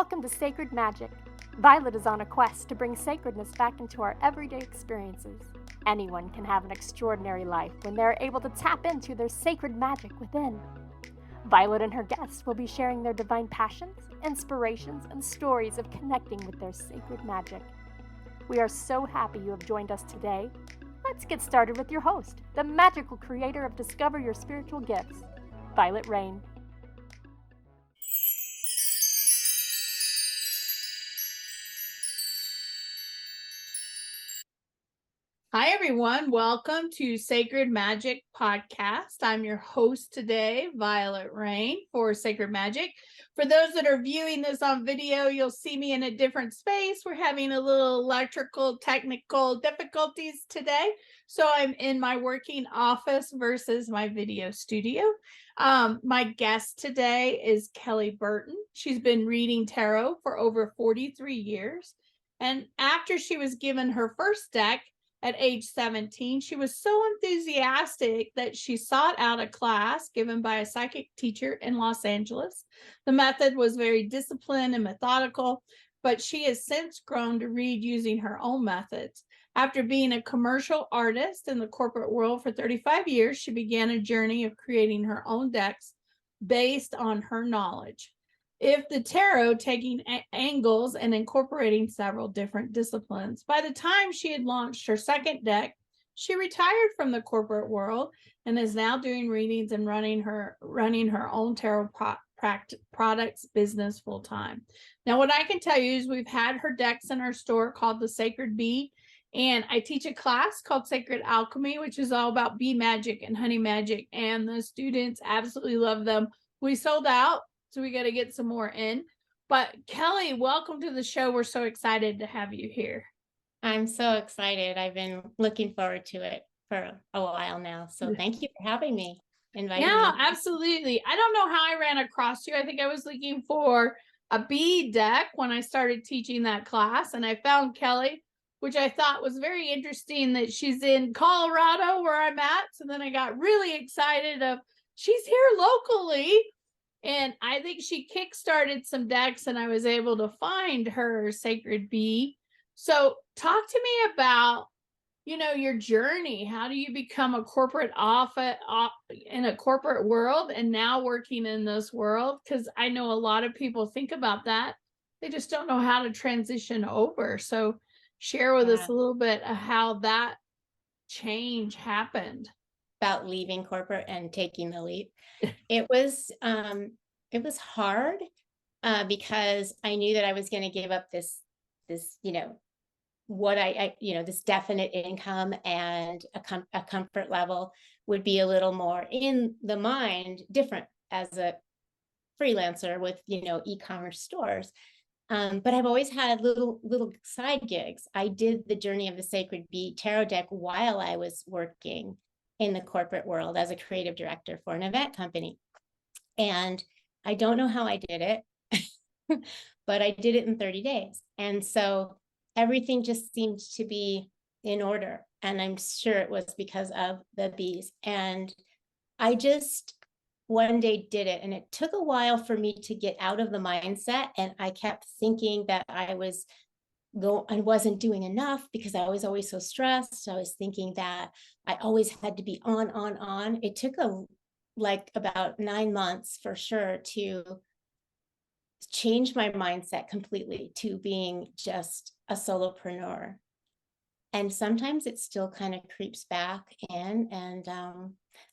Welcome to Sacred Magic. Violet is on a quest to bring sacredness back into our everyday experiences. Anyone can have an extraordinary life when they are able to tap into their sacred magic within. Violet and her guests will be sharing their divine passions, inspirations, and stories of connecting with their sacred magic. We are so happy you have joined us today. Let's get started with your host, the magical creator of Discover Your Spiritual Gifts, Violet Rayne. Hi, everyone. Welcome to Sacred Magic Podcast. I'm your host today, Vialet Rayne for Sacred Magic. For those that are viewing this on video, you'll see me in a different space. We're having a little electrical technical difficulties today. So I'm in my working office versus my video studio. My guest today is Kelly Burton. She's been reading tarot for over 43 years. And after she was given her first deck, at age 17, she was so enthusiastic that she sought out a class given by a psychic teacher in Los Angeles. The method was very disciplined and methodical, but she has since grown to read using her own methods. After being a commercial artist in the corporate world for 35 years, she began a journey of creating her own decks based on her knowledge. If the tarot, taking angles and incorporating several different disciplines. By the time she had launched her second deck, she retired from the corporate world and is now doing readings and running her own tarot products business full time. Now, what I can tell you is we've had her decks in our store called the Sacred Bee, and I teach a class called Sacred Alchemy, which is all about bee magic and honey magic, and the students absolutely love them. We sold out, so we got to get some more in. But Kelly, welcome to the show. We're so excited to have you here. I'm so excited. I've been looking forward to it for a while now. So thank you for having me. Yeah, absolutely. I don't know how I ran across you. I think I was looking for a bee deck when I started teaching that class, and I found Kelly, which I thought was very interesting that she's in Colorado where I'm at. So then I got really excited of she's here locally. And I think she kickstarted some decks and I was able to find her Sacred Bee. So talk to me about, your journey. How do you become a corporate office in a corporate world and now working in this world? Because I know a lot of people think about that. They just don't know how to transition over. So share with us a little bit of how that change happened. About leaving corporate and taking the leap. It was hard because I knew that I was going to give up this what I this definite income and a comfort level would be a little more in the mind different as a freelancer with e-commerce stores. But I've always had little side gigs. I did the Journey of the Sacred Bee tarot deck while I was working in the corporate world as a creative director for an event company. And I don't know how I did it, but I did it in 30 days. And so everything just seemed to be in order. And I'm sure it was because of the bees. And I just one day did it. And it took a while for me to get out of the mindset. And I kept thinking that I wasn't doing enough because I was always so stressed. I was thinking that I always had to be on. It took about 9 months for sure to change my mindset completely to being just a solopreneur. And sometimes it still kind of creeps back in. And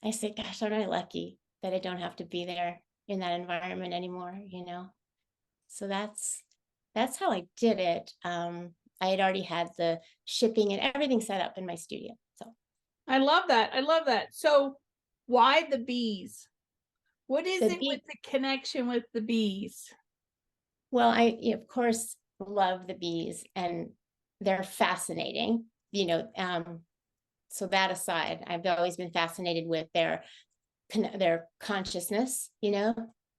I say, gosh, aren't I lucky that I don't have to be there in that environment anymore, So that's how I did it. I had already had the shipping and everything set up in my studio. So I love that. So why the bees? What is it with the connection with the bees? Well, I, of course, love the bees and they're fascinating, so that aside, I've always been fascinated with their consciousness,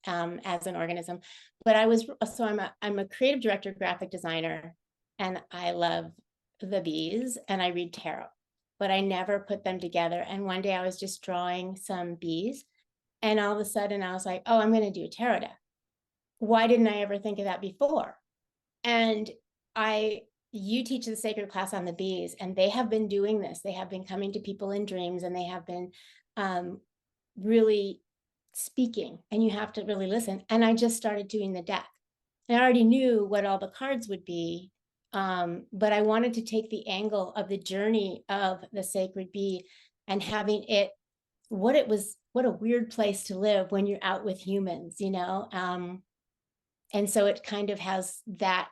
as an organism. But I'm a creative director, graphic designer, and I love the bees and I read tarot, but I never put them together. And one day I was just drawing some bees and all of a sudden I was like, oh, I'm going to do a tarot deck. why didn't I ever think of that before? And you teach the sacred class on the bees, and they have been doing this. They have been coming to people in dreams, and they have been really speaking, and you have to really listen. And I just started doing the deck. And I already knew what all the cards would be, but I wanted to take the angle of the journey of the sacred bee and having it, what a weird place to live when you're out with humans, you know? And so it kind of has that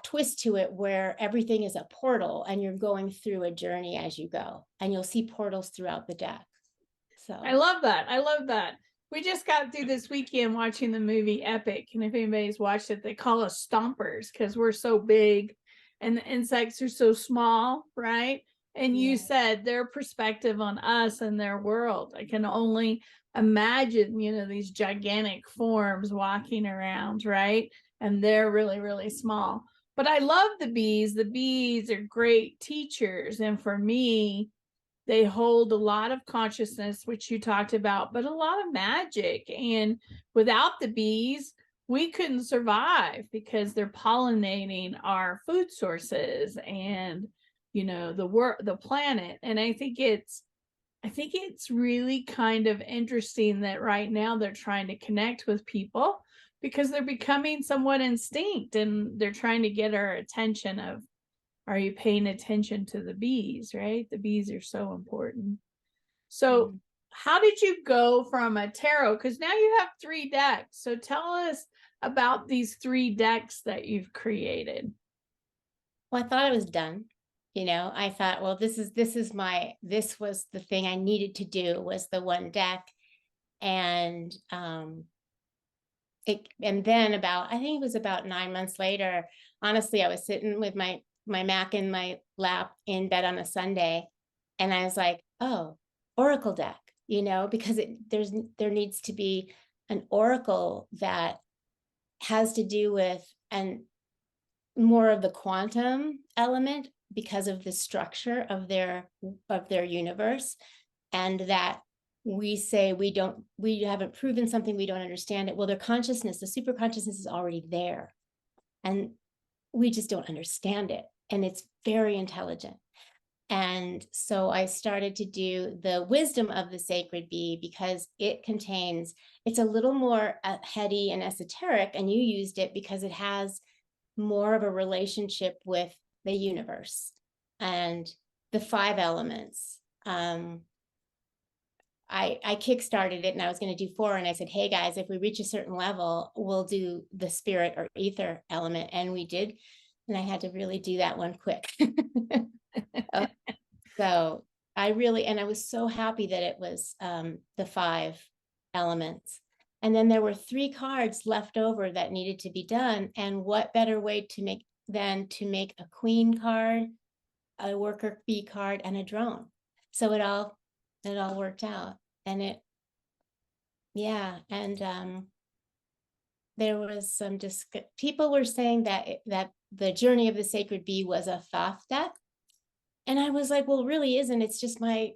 twist to it where everything is a portal and you're going through a journey as you go, and you'll see portals throughout the deck. So I love that. I love that. We just got through this weekend watching the movie Epic. And if anybody's watched it, they call us stompers because we're so big and the insects are so small, right? And you said their perspective on us and their world. I can only imagine, you know, these gigantic forms walking around, right? And they're really, really small. But I love the bees. The bees are great teachers. And for me, they hold a lot of consciousness, which you talked about, but a lot of magic. And without the bees, we couldn't survive because they're pollinating our food sources and, you know, the planet. And I think it's really kind of interesting that right now they're trying to connect with people because they're becoming somewhat extinct, and they're trying to get our attention of, are you paying attention to the bees, right? The bees are so important. So how did you go from a tarot? Because now you have 3 decks. So tell us about these 3 decks that you've created. Well, I thought I was done. You know, I thought, well, this was the thing I needed to do, was the one deck. And then I think it was about 9 months later, honestly, I was sitting with my Mac in my lap in bed on a Sunday, and I was like, oh, oracle deck, you know, because there needs to be an oracle that has to do with and more of the quantum element because of the structure of their universe, and that we say we haven't proven something, we don't understand it. Well, their consciousness, the super consciousness, is already there, and we just don't understand it, and it's very intelligent. And so I started to do the wisdom of the sacred bee because it's a little more heady and esoteric, and you used it because it has more of a relationship with the universe and the 5 elements. I kickstarted it, and I was going to do 4, and I said, hey guys, if we reach a certain level, we'll do the spirit or ether element. And we did. And I had to really do that one quick. So I was so happy that it was the 5 elements. And then there were 3 cards left over that needed to be done. And what better way than to make a queen card, a worker bee card, and a drone. So it all worked out. And there was some people were saying that the journey of the sacred bee was a Thoth deck. And I was like, well, it really isn't. It's just my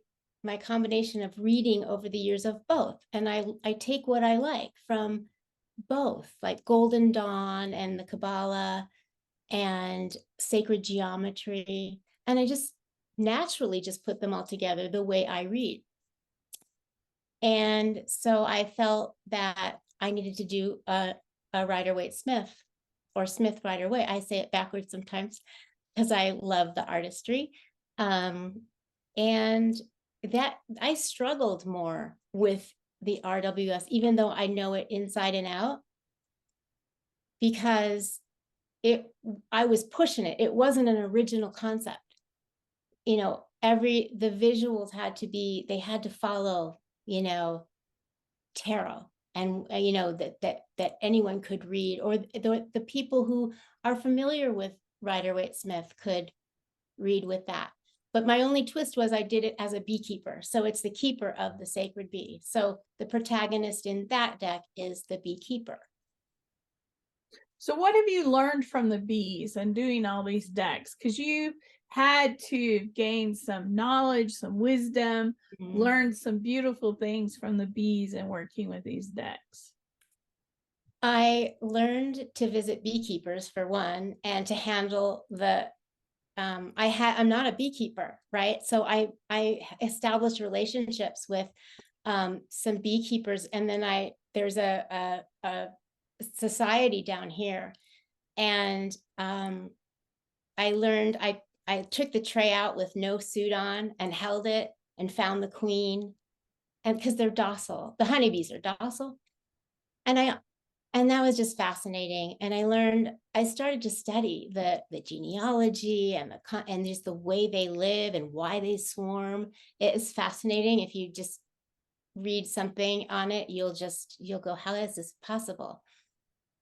combination of reading over the years of both. And I take what I like from both, like Golden Dawn and the Kabbalah and sacred geometry. And I just naturally just put them all together the way I read. And so I felt that I needed to do a Rider-Waite-Smith, or Smith Rider-Waite. I say it backwards sometimes because I love the artistry. And that I struggled more with the RWS, even though I know it inside and out, because I was pushing it. It wasn't an original concept. You know, the visuals had to follow, you know, tarot, and you know, that anyone could read, or the people who are familiar with Rider-Waite-Smith could read with that. But my only twist was I did it as a beekeeper. So it's the keeper of the sacred bee. So the protagonist in that deck is the beekeeper. So what have you learned from the bees and doing all these decks? Because you had to gain some knowledge, some wisdom, learn some beautiful things from the bees and working with these decks. I learned to visit beekeepers for one, and to handle the I'm not a beekeeper, right? So I established relationships with some beekeepers, and then there's a society down here, and I learned I took the tray out with no suit on and held it and found the queen, and because they're docile, the honeybees are docile, and that was just fascinating. And I started to study the genealogy and and just the way they live and why they swarm. It is fascinating. If you just read something on it, you'll go, how is this possible?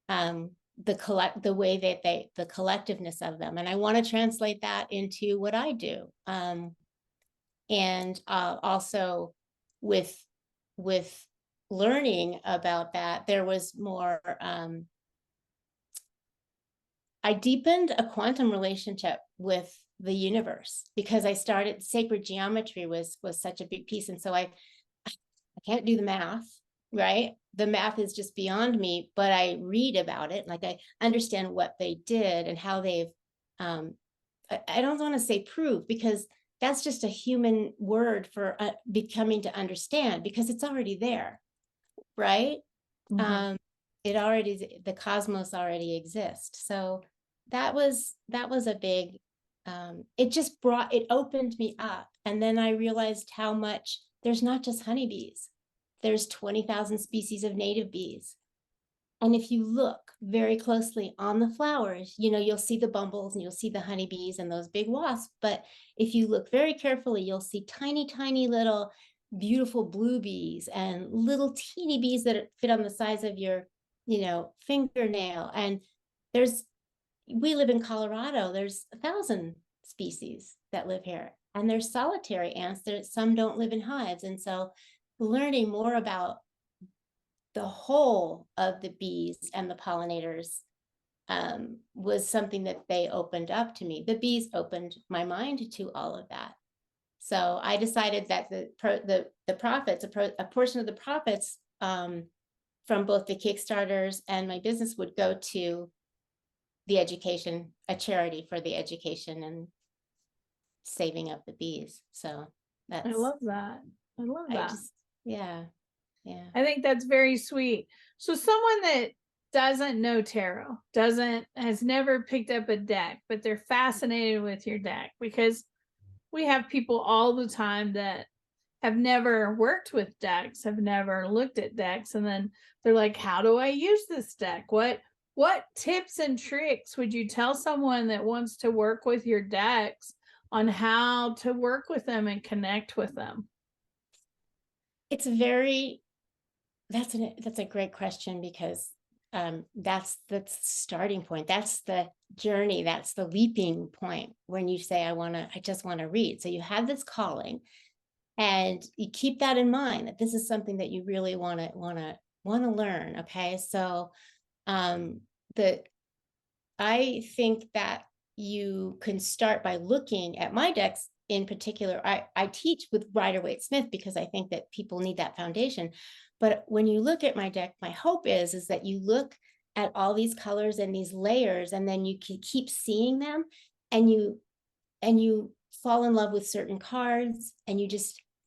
The way that the collectiveness of them. And I want to translate that into what I do. And also with learning about that, there was more, I deepened a quantum relationship with the universe, because I started sacred geometry was such a big piece. And so I can't do the math, right? The math is just beyond me, but I read about it. Like, I understand what they did and how they've, I don't want to say prove, because that's just a human word for becoming to understand, because it's already there, right? Mhm. The cosmos already exists. So that was a big, it opened me up. And then I realized how much, there's not just honeybees, there's 20,000 species of native bees. And if you look very closely on the flowers, you'll see the bumbles and you'll see the honeybees and those big wasps. But if you look very carefully, you'll see tiny, tiny little beautiful blue bees and little teeny bees that fit on the size of your, fingernail. And we live in Colorado, there's 1,000 species that live here. And there's solitary ants. Some don't live in hives. And so learning more about the whole of the bees and the pollinators was something that they opened up to me. The bees opened my mind to all of that. So I decided that the profits, a portion of the profits from both the Kickstarters and my business would go to the education, a charity for the education and saving of the bees. So I love that. I love that. Yeah. I think that's very sweet. So someone that doesn't know tarot, has never picked up a deck, but they're fascinated with your deck, because we have people all the time that have never worked with decks, have never looked at decks, and then they're like, how do I use this deck? What tips and tricks would you tell someone that wants to work with your decks on how to work with them and connect with them? It's that's a great question, because that's the starting point. That's the journey. That's the leaping point when you say, I just want to read. So you have this calling, and you keep that in mind, that this is something that you really want to learn. Okay. So I think that you can start by looking at my decks. In particular, I teach with Rider-Waite-Smith because I think that people need that foundation. But when you look at my deck, my hope is that you look at all these colors and these layers, and then you can keep seeing them, and you fall in love with certain cards, and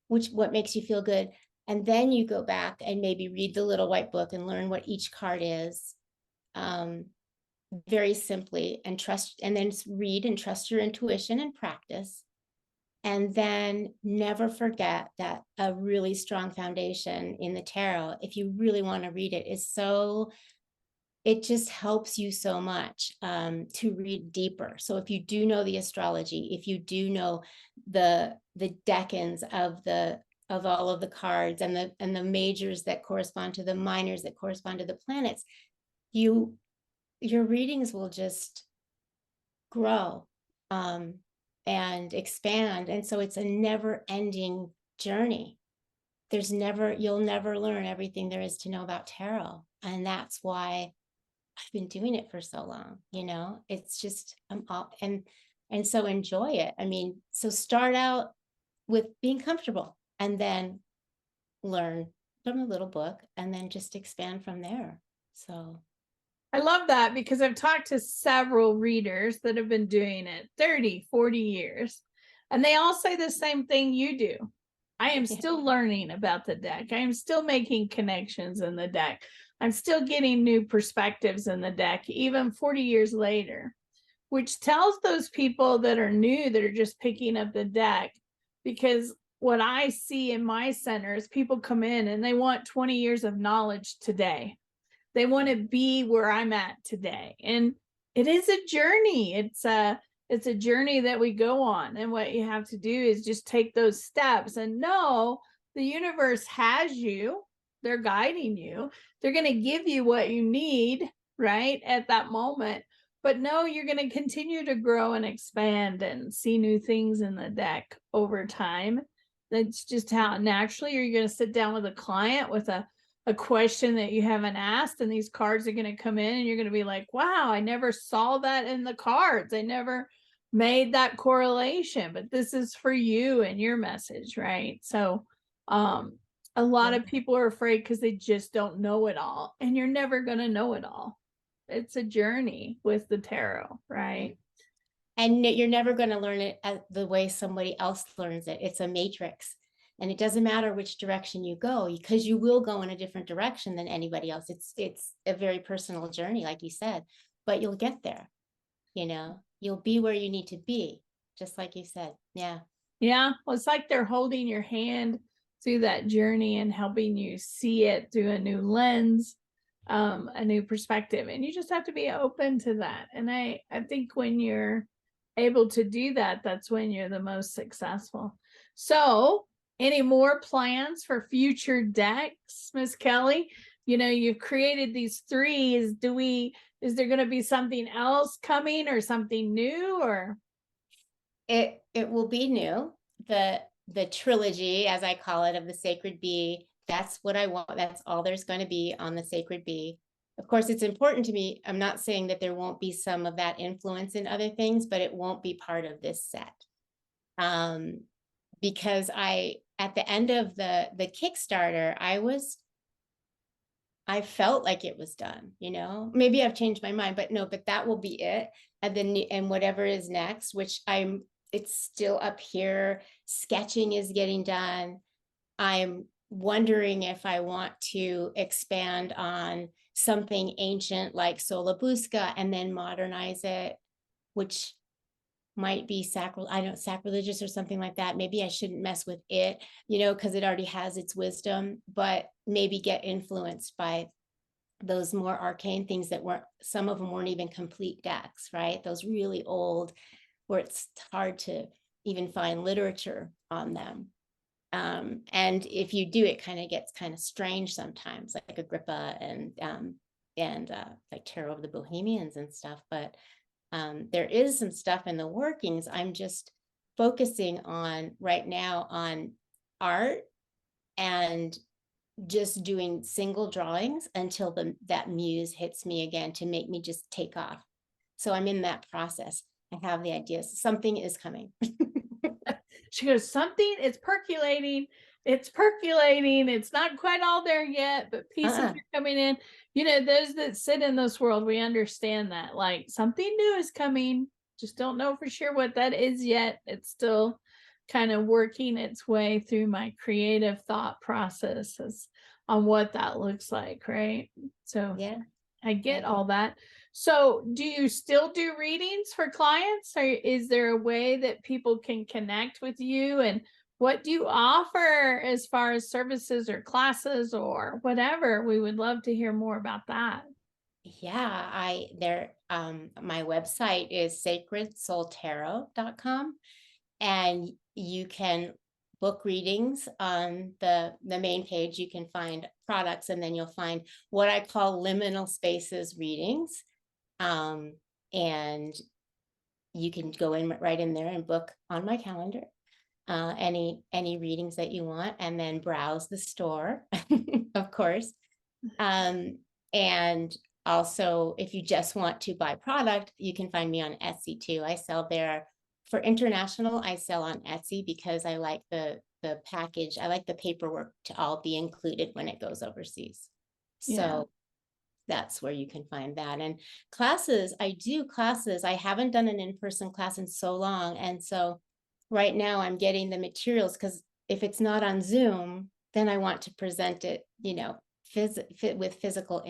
what makes you feel good. And then you go back and maybe read the little white book and learn what each card is. Very simply, and then read and trust your intuition and practice. And then never forget that a really strong foundation in the tarot, if you really want to read it, it just helps you so much to read deeper. So if you do know the astrology, if you do know the decans of all of the cards, and the majors that correspond to the minors that correspond to the planets, your readings will just grow and expand. And so it's a never-ending journey. You'll never learn everything there is to know about tarot. And that's why I've been doing it for so long. It's just, and so enjoy it. I mean, so start out with being comfortable, and then learn from a little book, and then just expand from there. So I love that because I've talked to several readers that have been doing it 30, 40 years, and they all say the same thing you do. I am still learning about the deck. I am still making connections in the deck. I'm still getting new perspectives in the deck, even 40 years later, which tells those people that are new, that are just picking up the deck, because what I see in my center is people come in and they want 20 years of knowledge today. They want to be where I'm at today. And it is a journey. It's a journey that we go on. And what you have to do is just take those steps and know the universe has you. They're guiding you. They're going to give you what you need, right, at that moment. But no, you're going to continue to grow and expand and see new things in the deck over time. That's just how naturally you're going to sit down with a client with a question that you haven't asked, and these cards are going to come in and you're going to be like, wow, I never saw that in the cards. I never made that correlation, but this is for you and your message, right? So a lot of people are afraid because they just don't know it all, and you're never going to know it all. It's a journey with the tarot, right? And you're never going to learn it the way somebody else learns it. It's a matrix. And it doesn't matter which direction you go, because you will go in a different direction than anybody else. It's a very personal journey, like you said, but you'll get there. You'll be where you need to be, just like you said. Yeah. Yeah. Well, it's like they're holding your hand through that journey and helping you see it through a new lens, a new perspective. And you just have to be open to that. And I think when you're able to do that, that's when you're the most successful. So, any more plans for future decks, Miss Kelly? You've created these 3. Is there going to be something else coming, or something new, or? It will be new. The trilogy, as I call it, of the Sacred Bee. That's what I want. That's all there's going to be on the Sacred Bee. Of course, it's important to me. I'm not saying that there won't be some of that influence in other things, but it won't be part of this set. Because at the end of the Kickstarter, I felt like it was done, maybe I've changed my mind, but no, but that will be it. And then, whatever is next, which it's still up here. Sketching is getting done. I'm wondering if I want to expand on something ancient like Solabusca and then modernize it, which might be sacrilegious or something like that. Maybe I shouldn't mess with it, because it already has its wisdom, but maybe get influenced by those more arcane things some of them weren't even complete decks, right? Those really old, where it's hard to even find literature on them. And if you do, it kind of gets kind of strange sometimes, like Agrippa and like Tarot of the Bohemians and stuff. But there is some stuff in the workings. I'm just focusing on right now on art and just doing single drawings until that muse hits me again to make me just take off. So I'm in that process. I have the ideas. Something is coming. She goes, something is percolating. It's percolating. It's not quite all there yet, but pieces are coming in. Those that sit in this world, we understand that. Like, something new is coming. Just don't know for sure what that is yet. It's still kind of working its way through my creative thought processes on what that looks like, right? So yeah, I get all that. So do you still do readings for clients, or is there a way that people can connect with you? And what do you offer as far as services or classes or whatever? We would love to hear more about that. Yeah, my website is sacredsoultarot.com, and you can book readings on the main page. You can find products, and then you'll find what I call liminal spaces readings. And you can go right in there and book on my calendar any readings that you want, and then browse the store, of course. And also, if you just want to buy product, you can find me on Etsy too. I sell there. For international, I sell on Etsy because I like the package. I like the paperwork to all be included when it goes overseas. So that's where you can find that. And classes, I do classes. I haven't done an in-person class in so long. And so right now I'm getting the materials, because if it's not on Zoom, then I want to present it, with physical.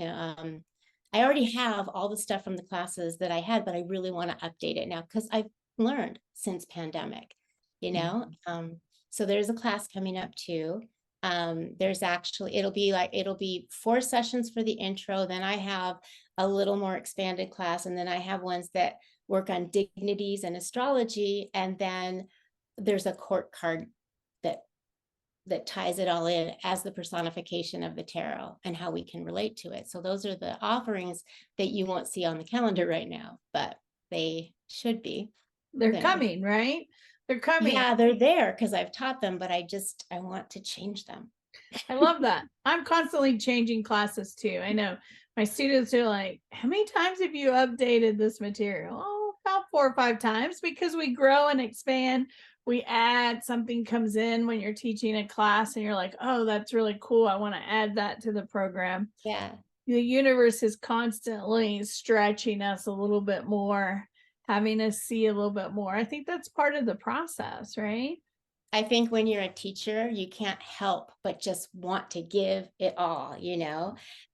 I already have all the stuff from the classes that I had, but I really want to update it now because I've learned since pandemic, so there's a class coming up too. There's actually, it'll be 4 sessions for the intro. Then I have a little more expanded class. And then I have ones that work on dignities and astrology. And then there's a court card that ties it all in as the personification of the tarot and how we can relate to it. So those are the offerings that you won't see on the calendar right now, but they should be. They're coming, right? They're coming. Yeah, they're there because I've taught them, but I want to change them. I love that. I'm constantly changing classes too. I know my students are like, how many times have you updated this material? Oh, about 4 or 5 times, because we grow and expand. We add, something comes in when you're teaching a class and you're like, oh, that's really cool. I want to add that to the program. Yeah. The universe is constantly stretching us a little bit more, having us see a little bit more. I think that's part of the process, right? I think when you're a teacher, you can't help but just want to give it all,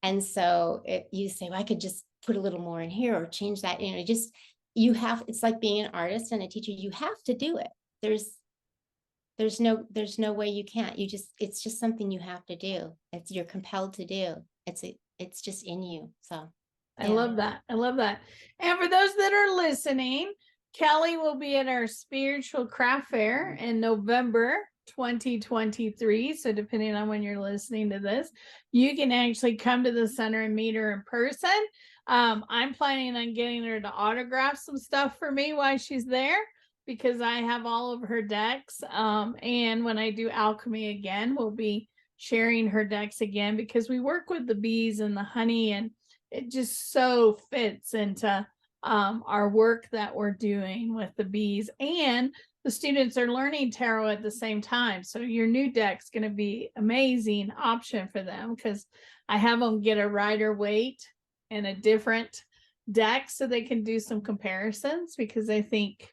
And so you say, well, I could just put a little more in here or change that, it's like being an artist and a teacher, you have to do it. There's no way you can't. It's just something you have to do. You're compelled to do. It's just in you. So yeah. I love that. I love that. And for those that are listening, Kelly will be at our spiritual craft fair in November 2023. So depending on when you're listening to this, you can actually come to the center and meet her in person. I'm planning on getting her to autograph some stuff for me while she's there, because I have all of her decks. And when I do alchemy again, we'll be sharing her decks again, because we work with the bees and the honey, and it just so fits into our work that we're doing with the bees, and the students are learning tarot at the same time. So your new deck's going to be amazing option for them, because I have them get a Rider Waite and a different deck so they can do some comparisons, because I think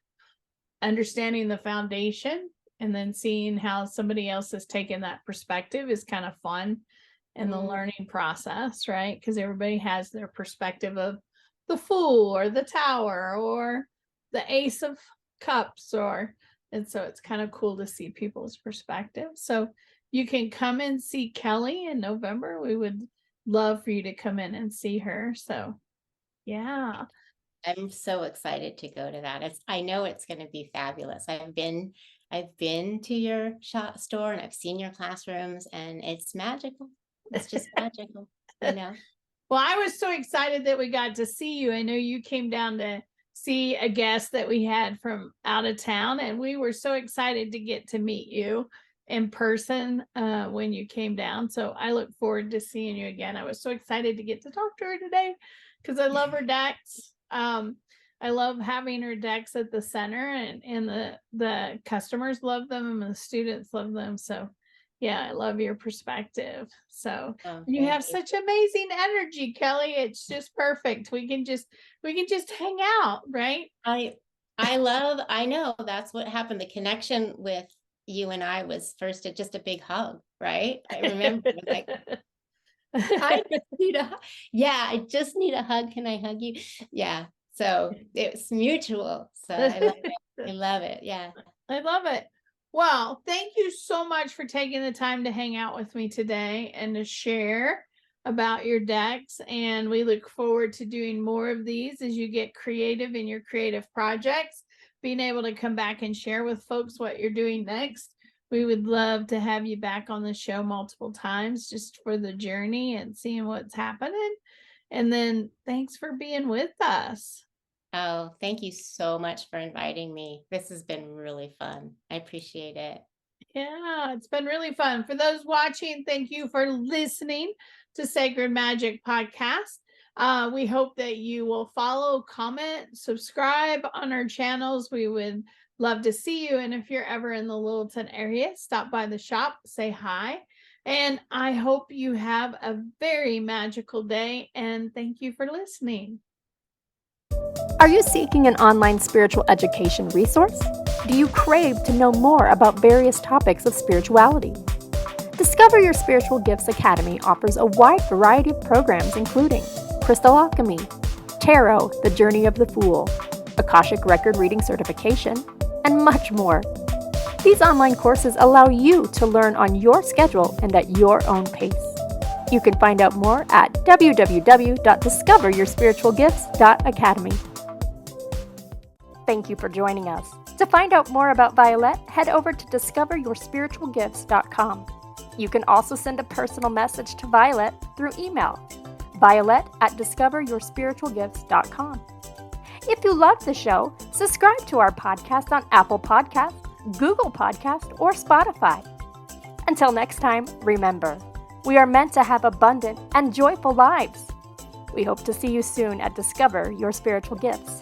understanding the foundation and then seeing how somebody else has taken that perspective is kind of fun in the learning process, right? Because everybody has their perspective of the Fool or the Tower or the Ace of Cups, and so it's kind of cool to see people's perspective. So you can come and see Kelly in November. We would love for you to come in and see her. So yeah, I'm so excited to go to that. I know it's going to be fabulous. I've been to your store and I've seen your classrooms, and it's magical. It's just magical, Well, I was so excited that we got to see you. I know you came down to see a guest that we had from out of town, and we were so excited to get to meet you in person when you came down. So I look forward to seeing you again. I was so excited to get to talk to her today because I love her decks. I love having her decks at the center, and the customers love them and the students love them. So yeah, I love your perspective. So you have such amazing energy, Kelly. It's just perfect. We can just hang out, right? I know that's what happened. The connection with you and I was first just a big hug, right? I remember like, I just need a hug. Can I hug you? Yeah. So it's mutual. So I love it. I love it. Yeah. I love it. Well, thank you so much for taking the time to hang out with me today and to share about your decks. And we look forward to doing more of these as you get creative in your creative projects, being able to come back and share with folks what you're doing next. We would love to have you back on the show multiple times just for the journey and seeing what's happening. And then thanks for being with us. Oh, thank you so much for inviting me. This has been really fun. I appreciate it. Yeah, it's been really fun. For those watching, thank you for listening to Sacred Magic Podcast. We hope that you will follow, comment, subscribe on our channels. We would love to see you. And if you're ever in the Littleton area, stop by the shop, say hi. And I hope you have a very magical day, and thank you for listening. Are you seeking an online spiritual education resource? Do you crave to know more about various topics of spirituality? Discover Your Spiritual Gifts Academy offers a wide variety of programs including Crystal Alchemy, Tarot, The Journey of the Fool, Akashic Record Reading Certification, and much more. These online courses allow you to learn on your schedule and at your own pace. You can find out more at www.discoveryourspiritualgifts.academy. Thank you for joining us. To find out more about Vialet, head over to discoveryourspiritualgifts.com. You can also send a personal message to Vialet through email, violet@discoveryourspiritualgifts.com. If you love the show, subscribe to our podcast on Apple Podcasts, Google Podcasts, or Spotify. Until next time, remember, we are meant to have abundant and joyful lives. We hope to see you soon at Discover Your Spiritual Gifts.